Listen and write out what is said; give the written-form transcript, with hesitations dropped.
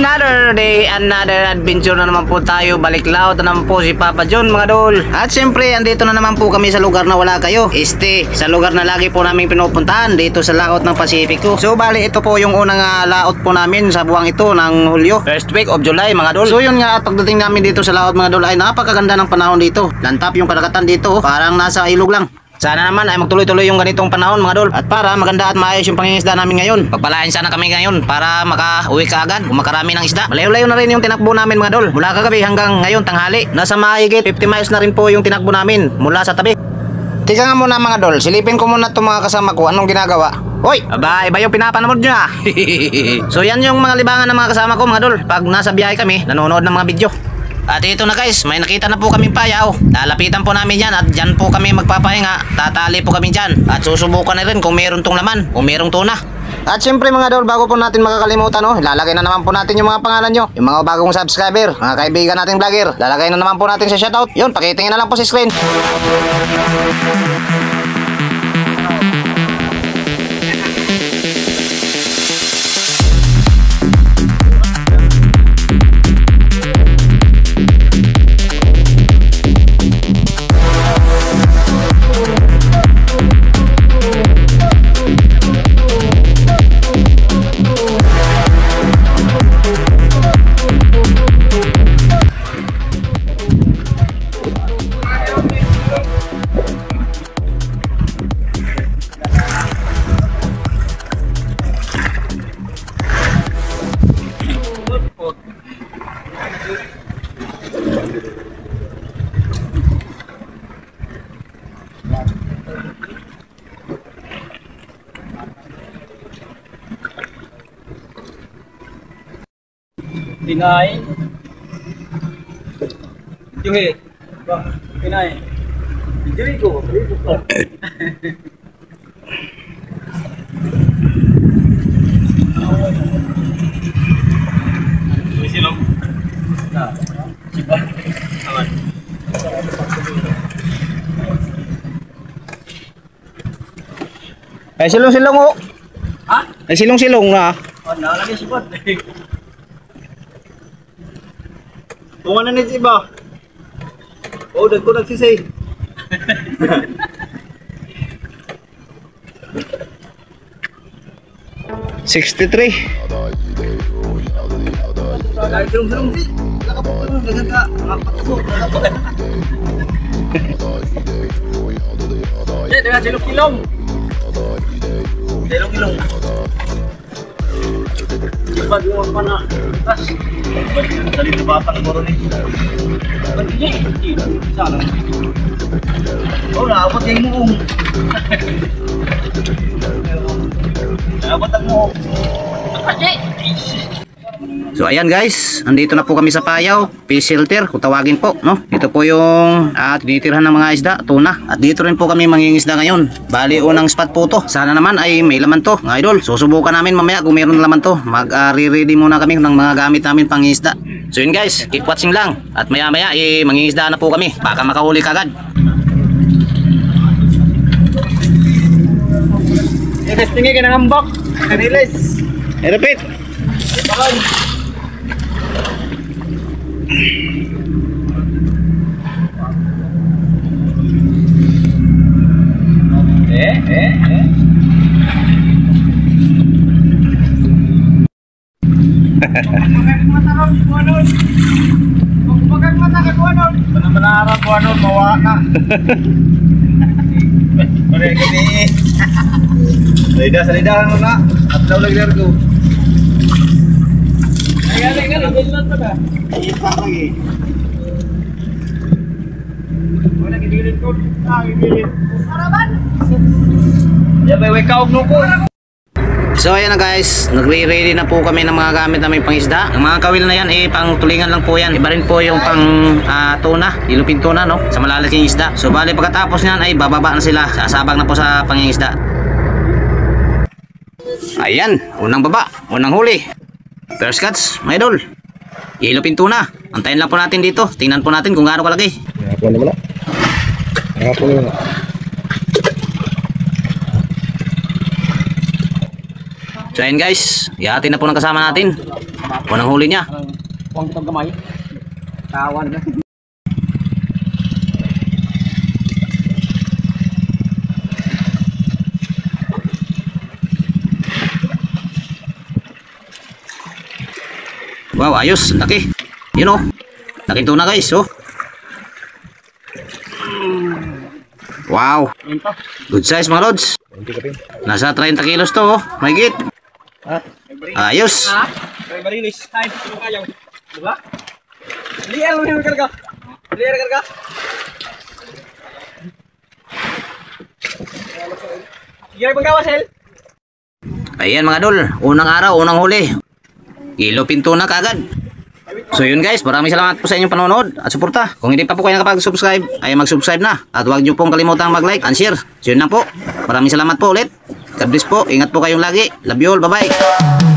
Another day, another adventure na naman po tayo. Balik laut na naman po si Papa John, mga dol. At syempre, andito na naman po kami sa lugar na wala kayo. Sa lugar na lagi po namin pinupuntahan, dito sa laot ng Pasipiko. So bali, ito po yung unang laot po namin sa buwang ito ng Hulyo, first week of July, mga dol. So yun nga, at pagdating namin dito sa laot, mga dol, ay napakaganda ng panahon dito. Lantap yung karagatan dito, parang nasa ilog lang. Sana naman ay magtuloy-tuloy yung ganitong panahon, mga dol. At para maganda at maayos yung pangingisda namin ngayon, pagpalain sana kami ngayon para maka-uwi ka agad kung makarami ng isda. Malayo-layo na rin yung tinakbo namin, mga dol. Mula kagabi hanggang ngayon tanghali. Nasa mahigit 50 miles na rin po yung tinakbo namin mula sa tabi. Tika nga muna, mga dol, silipin ko muna itong mga kasama ko. Anong ginagawa? Hoy! Aba, iba yung pinapanood nyo ah. So yan yung mga libangan ng mga kasama ko, mga dol. Pag nasa biyahe kami, nanonood ng mga video. At ito na guys, may nakita na po kaming payaw. Lalapitan po namin yan at dyan po kami magpapahinga. Tatali po kami dyan at susubukan na rin kung meron tong laman o merong tuna. At syempre, mga dol, bago po natin makakalimutan, ilalagay na naman po natin yung mga pangalan nyo, yung mga bagong subscriber, mga kaibigan nating vlogger. Lalagay na naman po natin sa shoutout. Yun, pakitingin na lang po sa screen. Pinay. Juhe. Pinay. Juhe ko. Silong. Nah. Siapa? Aman. Ay silong-silong oh. Ha? Ay silong-silong na. Oh, nalagay si Bot. Kung ano na si Iba? Oh, dagko nagsisay. $63. Silong-silong si. Nakapagpapalong, dagan ka. Nakapagpapalong, nakapagpapalong. Dagan silong-silong. Silong-silong. Iba yung apa na. Tas. Dali na batang mo rin eh. Ba't hindi? Sana. Oh, naabot yung muong. Naabot ang muong. So ayan guys, andito na po kami sa Payaw Fish Shelter, kung tawagin po, no? Ito po yung tinitirhan ng mga isda, tuna. At dito rin po kami mangingisda ngayon. Bali, unang spot po to. Sana naman ay may laman to, mga idol. Susubukan namin mamaya kung meron laman to. Mag-re-ready muna kami ng mga gamit namin pangingisda. So yun guys, keep watching lang. At maya maya mangingisda na po kami. Baka makahuli kagad. Testingin ka ng ambak. Kanilis. Repeat. Bakal. Manarap ko ano, mawa na. Pare gani. Salida ano na. Atlaw lagi ko. Ay, bilan pa ba? Ipa lagi. Wala gidilit ko. Gidilit. Saraban. Ya bay kaog no ko. So ayan na guys, nagre-ready na po kami ng mga gamit namin pangisda. Ang mga kawil na yan pang tulingan lang po yan. Iba rin po yung pang tuna, ilupin tuna, no, sa malalaking isda. So bali pagkatapos niyan ay bababa na sila, sasabak na po sa pangingisda. Ayan, unang baba, unang huli. First catch, my idol. Ilupin tuna. Antayin lang po natin dito. Tingnan po natin kung gaano kalaki. So ayun guys, ihati na po ng kasama natin. Unang huli niya. Huwag itong gamay. Tawan na. Wow, ayos, laki. Yun oh. Laki tuna guys, oh. Wow. Good size mga lods. Nasa 30 kilos to, oh. Mahigit. Ayos. May marilis. Ay, sino kayaw? Diba? Liyan mo yung karga. Liyan karga. Liyan pang gawas, Hel. Ayan mga dol, unang araw, unang huli. Kilo pinto na kagad. So yun guys, maraming salamat po sa inyong panonood at suporta. Kung hindi pa po kayo nakapag-subscribe, ay mag-subscribe na. At huwag nyo pong kalimutang mag-like and share. So yun lang po. Maraming salamat po ulit. God bless po. Ingat po kayong lagi. Love you all. Bye-bye.